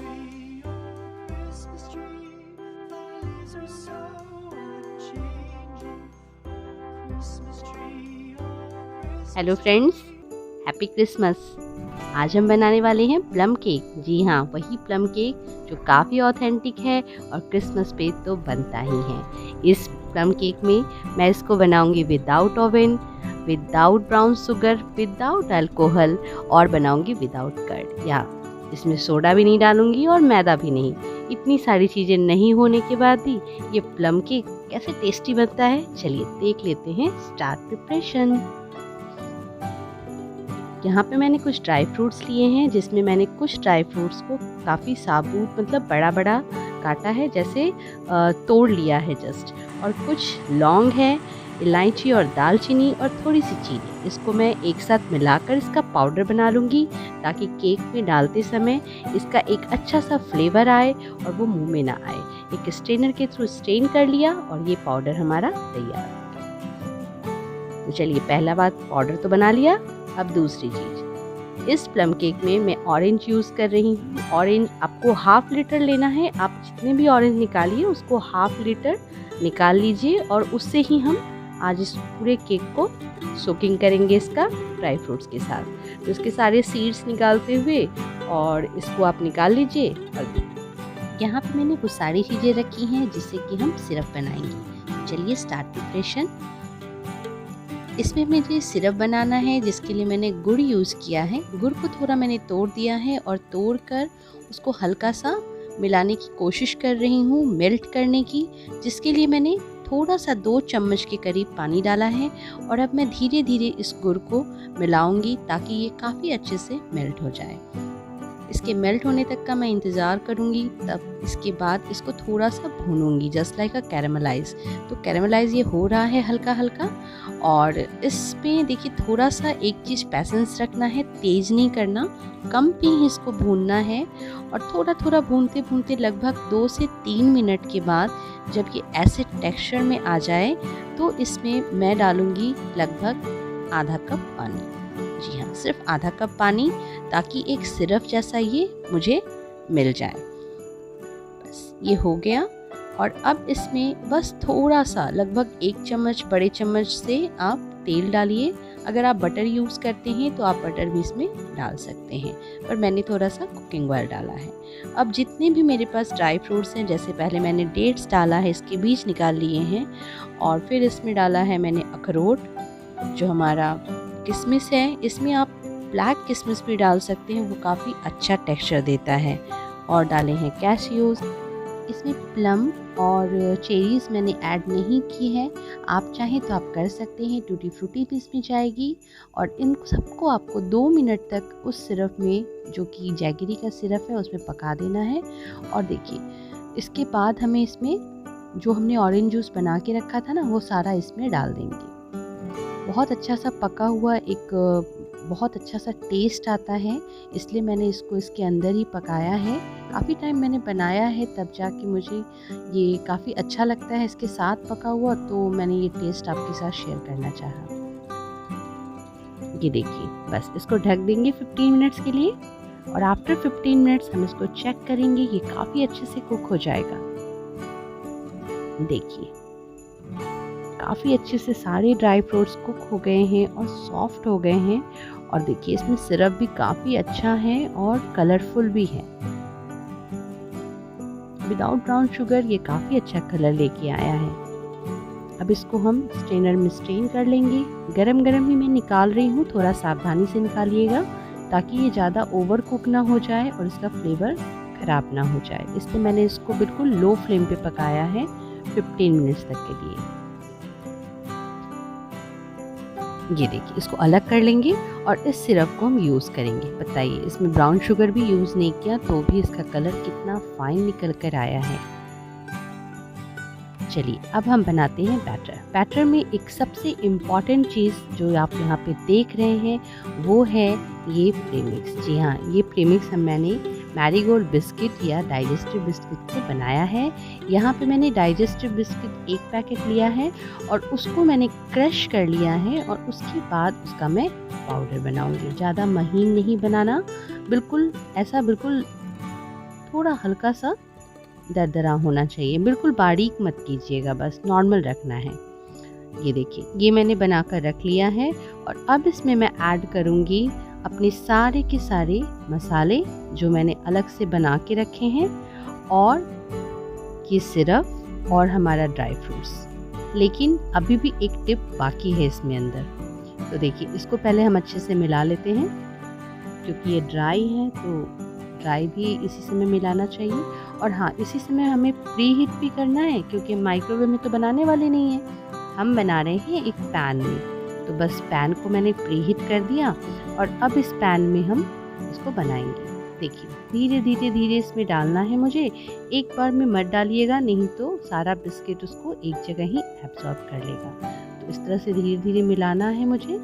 tree, oh Christmas tree, thy leaves are so unchanging. Oh Christmas tree, oh hello Christmas friends, tree. Happy Christmas. आज हम बनाने वाले हैं plum cake. जी हाँ, वही प्लम केक जो काफ़ी ऑथेंटिक है और क्रिसमस पे तो बनता ही है। इस प्लम केक में मैं इसको बनाऊंगी without oven, without brown sugar, without alcohol और बनाऊंगी विदाउट कर्ड। या इसमें सोडा भी नहीं डालूंगी और मैदा भी नहीं। इतनी सारी चीज़ें नहीं होने के बाद भी ये प्लम केक कैसे टेस्टी बनता है, चलिए देख लेते हैं। Start preparation. यहाँ पे मैंने कुछ ड्राई फ्रूट्स लिए हैं, जिसमें मैंने कुछ ड्राई फ्रूट्स को काफ़ी साबुत मतलब बड़ा बड़ा काटा है, जैसे तोड़ लिया है जस्ट। और कुछ लौंग है, इलायची और दालचीनी और थोड़ी सी चीनी। इसको मैं एक साथ मिलाकर इसका पाउडर बना लूँगी, ताकि केक में डालते समय इसका एक अच्छा सा फ्लेवर आए और वो मुंह में ना आए। एक स्ट्रेनर के थ्रू स्ट्रेन कर लिया और ये पाउडर हमारा तैयार। तो चलिए, पहला बात पाउडर तो बना लिया। अब दूसरी चीज़, इस प्लम केक में मैं ऑरेंज यूज़ कर रही हूँ। ऑरेंज आपको हाफ लीटर लेना है। आप जितने भी ऑरेंज निकालिए उसको हाफ लीटर निकाल लीजिए और उससे ही हम आज इस पूरे केक को सोकिंग करेंगे इसका ड्राई फ्रूट्स के साथ। तो इसके सारे सीड्स निकालते हुए और इसको आप निकाल लीजिए। और यहाँ पे मैंने कुछ सारी चीज़ें रखी हैं जिससे कि हम सिरप बनाएंगे। चलिए स्टार्ट प्रिपरेशन। इसमें मुझे सिरप बनाना है, जिसके लिए मैंने गुड़ यूज़ किया है। गुड़ को थोड़ा मैंने तोड़ दिया है और तोड़कर उसको हल्का सा मिलाने की कोशिश कर रही हूँ, मेल्ट करने की, जिसके लिए मैंने थोड़ा सा 2 चम्मच के करीब पानी डाला है। और अब मैं धीरे धीरे इस गुड़ को मिलाऊंगी ताकि ये काफ़ी अच्छे से मेल्ट हो जाए। इसके मेल्ट होने तक का मैं इंतज़ार करूँगी। तब इसके बाद इसको थोड़ा सा भूनूंगी, जस्ट लाइक अ कैरामलाइज। तो कैरामलाइज ये हो रहा है हल्का हल्का। और इसमें देखिए, थोड़ा सा एक चीज़ पैसेंस रखना है, तेज़ नहीं करना, कम पे ही इसको भूनना है। और थोड़ा थोड़ा भूनते भूनते लगभग 2 से 3 मिनट के बाद जब ये ऐसे टेक्सचर में आ जाए तो इसमें मैं डालूँगी लगभग आधा कप पानी। जी हाँ, सिर्फ आधा कप पानी, ताकि एक सिरप जैसा ये मुझे मिल जाए। बस ये हो गया। और अब इसमें बस थोड़ा सा, लगभग 1 चम्मच बड़े चम्मच से आप तेल डालिए। अगर आप बटर यूज़ करते हैं तो आप बटर भी इसमें डाल सकते हैं, पर मैंने थोड़ा सा कुकिंग ऑयल डाला है। अब जितने भी मेरे पास ड्राई फ्रूट्स हैं, जैसे पहले मैंने डेट्स डाला है, इसके बीज निकाल लिए हैं। और फिर इसमें डाला है मैंने अखरोट, जो हमारा किशमिश है। इसमें आप ब्लैक किशमिश भी डाल सकते हैं, वो काफ़ी अच्छा टेक्सचर देता है। और डाले हैं कैशियूज़। इसमें प्लम और चेरीज़ मैंने ऐड नहीं की है। आप चाहें तो आप कर सकते हैं, टूटी फ्रूटी भी इसमें जाएगी। और इन सबको आपको 2 मिनट तक उस सिरप में, जो कि जैगरी का सिरप है, उसमें पका देना है। और देखिए, इसके बाद हमें इसमें जो हमने ऑरेंज जूस बना के रखा था ना, वो सारा इसमें डाल देंगे। बहुत अच्छा सा पका हुआ एक बहुत अच्छा सा टेस्ट आता है, इसलिए मैंने इसको इसके अंदर ही पकाया है। काफ़ी टाइम मैंने बनाया है, तब जाके मुझे ये काफ़ी अच्छा लगता है इसके साथ पका हुआ, तो मैंने ये टेस्ट आपके साथ शेयर करना चाहा। ये देखिए, बस इसको ढक देंगे 15 मिनट्स के लिए। और आफ्टर 15 मिनट्स हम इसको चेक करेंगे, ये काफ़ी अच्छे से कुक हो जाएगा। देखिए, काफ़ी अच्छे से सारे ड्राई फ्रूट्स कुक हो गए हैं और सॉफ्ट हो गए हैं। और देखिए, इसमें सिरप भी काफ़ी अच्छा है और कलरफुल भी है। विदाउट ब्राउन शुगर ये काफ़ी अच्छा कलर लेके आया है। अब इसको हम स्ट्रेनर में स्ट्रेन कर लेंगे। गरम गरम ही मैं निकाल रही हूँ, थोड़ा सावधानी से निकालिएगा, ताकि ये ज़्यादा ओवर कुक ना हो जाए और इसका फ्लेवर ख़राब ना हो जाए। इसलिए मैंने इसको बिल्कुल लो फ्लेम पे पकाया है 15 मिनट्स तक के लिए। ये देखिए, इसको अलग कर लेंगे और इस सिरप को हम यूज़ करेंगे। बताइए, इसमें ब्राउन शुगर भी यूज़ नहीं किया तो भी इसका कलर कितना फाइन निकल कर आया है। चलिए, अब हम बनाते हैं बैटर। बैटर में एक सबसे इम्पॉर्टेंट चीज़ जो आप यहाँ पे देख रहे हैं, वो है ये प्रीमिक्स। जी हाँ, ये प्रीमिक्स मैंने मैरीगोल्ड बिस्किट या डाइजेस्टिव बिस्किट से बनाया है। यहाँ पे मैंने डाइजेस्टिव बिस्किट 1 पैकेट लिया है और उसको मैंने क्रश कर लिया है। और उसके बाद उसका मैं पाउडर बनाऊंगी। ज़्यादा महीन नहीं बनाना, बिल्कुल ऐसा, बिल्कुल थोड़ा हल्का सा दरदरा होना चाहिए, बिल्कुल बारीक मत कीजिएगा, बस नॉर्मल रखना है। ये देखिए, ये मैंने बनाकर रख लिया है और अब इसमें मैं ऐड करूँगी अपने सारे के सारे मसाले जो मैंने अलग से बना के रखे हैं, और ये सिरप और हमारा ड्राई फ्रूट्स। लेकिन अभी भी एक टिप बाकी है इसमें अंदर। तो देखिए, इसको पहले हम अच्छे से मिला लेते हैं, क्योंकि ये ड्राई है तो ड्राई भी इसी समय मिलाना चाहिए। और हाँ, इसी समय हमें प्री हीट भी करना है, क्योंकि माइक्रोवेव में तो बनाने वाले नहीं हैं, हम बना रहे हैं एक पैन में। तो बस पैन को मैंने प्री हीट कर दिया और अब इस पैन में हम इसको बनाएंगे। देखिए, धीरे धीरे धीरे इसमें डालना है मुझे, एक बार में मत डालिएगा, नहीं तो सारा बिस्किट उसको एक जगह ही एब्जॉर्ब कर लेगा। तो इस तरह से धीरे धीरे मिलाना है मुझे।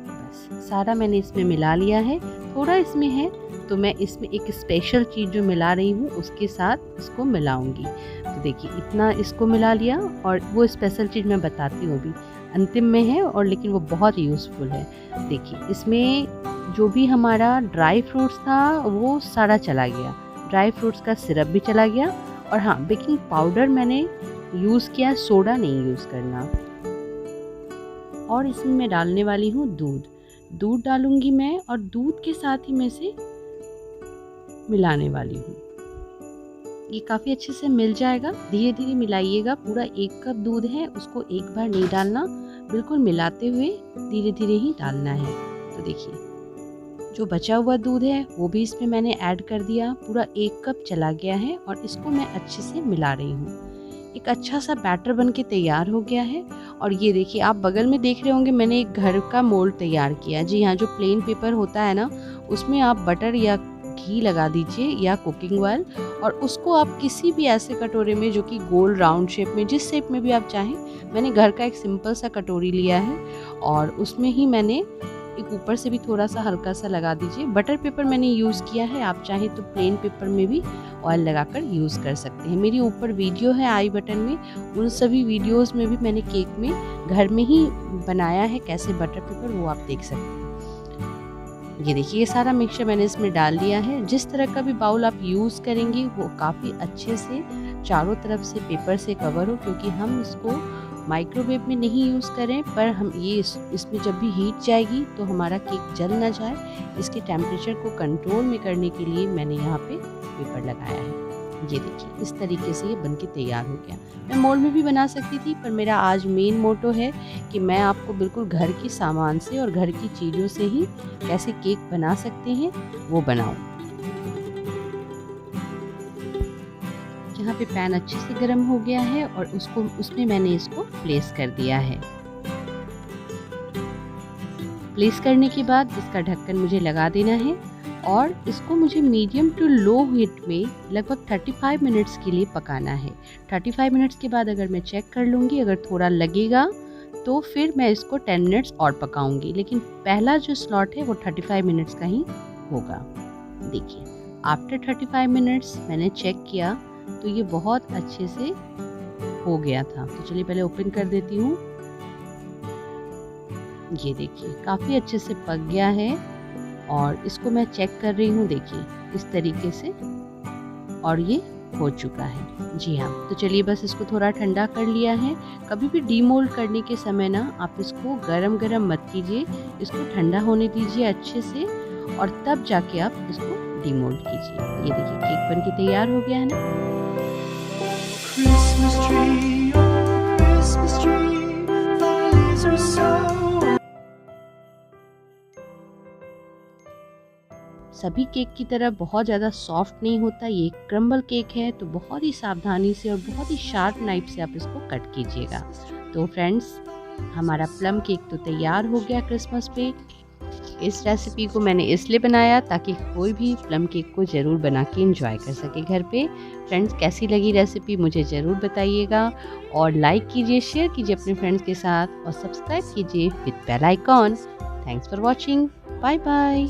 बस सारा मैंने इसमें मिला लिया है। थोड़ा इसमें है तो मैं इसमें एक स्पेशल चीज़ जो मिला रही हूँ उसके साथ इसको मिलाऊंगी। तो देखिए, इतना इसको मिला लिया, और वो स्पेशल चीज़ मैं बताती हूँ अभी, अंतिम में है, और लेकिन वो बहुत यूज़फुल है। देखिए, इसमें जो भी हमारा ड्राई फ्रूट्स था वो सारा चला गया, ड्राई फ्रूट्स का सिरप भी चला गया, और हाँ, बेकिंग पाउडर मैंने यूज़ किया, सोडा नहीं यूज़ करना। और इसमें मैं डालने वाली हूँ दूध डालूंगी मैं, और दूध के साथ ही मैं इसे मिलाने वाली हूँ। ये काफ़ी अच्छे से मिल जाएगा, धीरे धीरे मिलाइएगा। पूरा 1 कप दूध है, उसको एक बार नहीं डालना, बिल्कुल मिलाते हुए धीरे धीरे ही डालना है। तो देखिए, जो बचा हुआ दूध है वो भी इसमें मैंने ऐड कर दिया, पूरा 1 कप चला गया है, और इसको मैं अच्छे से मिला रही हूँ। एक अच्छा सा बैटर बन के तैयार हो गया है। और ये देखिए, आप बगल में देख रहे होंगे मैंने एक घर का मोल्ड तैयार किया। जी हाँ, जो प्लेन पेपर होता है ना, उसमें आप बटर या घी लगा दीजिए या कुकिंग ऑयल, और उसको आप किसी भी ऐसे कटोरे में जो कि गोल राउंड शेप में, जिस शेप में भी आप चाहें, मैंने घर का एक सिंपल सा कटोरी लिया है, और उसमें ही मैंने एक ऊपर से भी थोड़ा सा हल्का सा लगा दीजिए। बटर पेपर मैंने यूज़ किया है, आप चाहें तो प्लेन पेपर में भी ऑयल लगाकर यूज़ कर सकते हैं। मेरी ऊपर वीडियो है आई बटन में, उन सभी वीडियोस में भी मैंने केक में घर में ही बनाया है कैसे बटर पेपर, वो आप देख सकते हैं। ये देखिए, ये सारा मिक्सचर मैंने इसमें डाल दिया है। जिस तरह का भी बाउल आप यूज़ करेंगे वो काफ़ी अच्छे से चारों तरफ से पेपर से कवर हो, क्योंकि हम इसको माइक्रोवेव में नहीं यूज़ करें, पर हम ये इसमें जब भी हीट जाएगी तो हमारा केक जल ना जाए, इसके टेम्परेचर को कंट्रोल में करने के लिए मैंने यहाँ पे पेपर लगाया है। ये देखिए, इस तरीके से ये बनके तैयार हो गया। मैं मोल्ड में भी बना सकती थी, पर मेरा आज मेन मोटो है कि मैं आपको बिल्कुल घर की सामान से और घर की चीज़ों से ही कैसे केक बना सकते हैं वो बनाऊं। यहाँ पे पैन अच्छे से गर्म हो गया है और उसमें मैंने इसको प्लेस कर दिया है। प्लेस करने के बाद इसका ढक्कन मुझे लगा देना है, और इसको मुझे मीडियम टू लो हीट में लगभग 35 मिनट्स के लिए पकाना है। 35 मिनट्स के बाद अगर मैं चेक कर लूँगी, अगर थोड़ा लगेगा तो फिर मैं इसको 10 मिनट्स और पकाऊंगी, लेकिन पहला जो स्लॉट है वो 35 मिनट्स का ही होगा। देखिए, आफ्टर 35 मिनट्स मैंने चेक किया तो ये बहुत अच्छे से हो गया था। तो चलिए पहले ओपन कर देती हूँ। ये देखिए, काफ़ी अच्छे से पक गया है, और इसको मैं चेक कर रही हूँ, देखिए इस तरीके से, और ये हो चुका है। जी हाँ, तो चलिए बस इसको थोड़ा ठंडा कर लिया है। कभी भी डीमोल्ड करने के समय ना आप इसको गरम गरम मत कीजिए, इसको ठंडा होने दीजिए अच्छे से, और तब जाके आप इसको डीमोल्ड कीजिए। ये देखिए, केक बन के तैयार हो गया है ना। Christmas tree, oh Christmas tree, thy leaves are so. सभी केक की तरह बहुत ज़्यादा सॉफ्ट नहीं होता, ये एक क्रम्बल केक है, तो बहुत ही सावधानी से और बहुत ही शार्प नाइफ से आप इसको कट कीजिएगा। तो फ्रेंड्स, हमारा प्लम केक तो तैयार हो गया क्रिसमस पे। इस रेसिपी को मैंने इसलिए बनाया ताकि कोई भी प्लम केक को ज़रूर बना के एंजॉय कर सके घर पे। फ्रेंड्स, कैसी लगी रेसिपी मुझे ज़रूर बताइएगा, और लाइक कीजिए, शेयर कीजिए अपने फ्रेंड्स के साथ, और सब्सक्राइब कीजिए with bell icon. Thanks for watching, bye bye.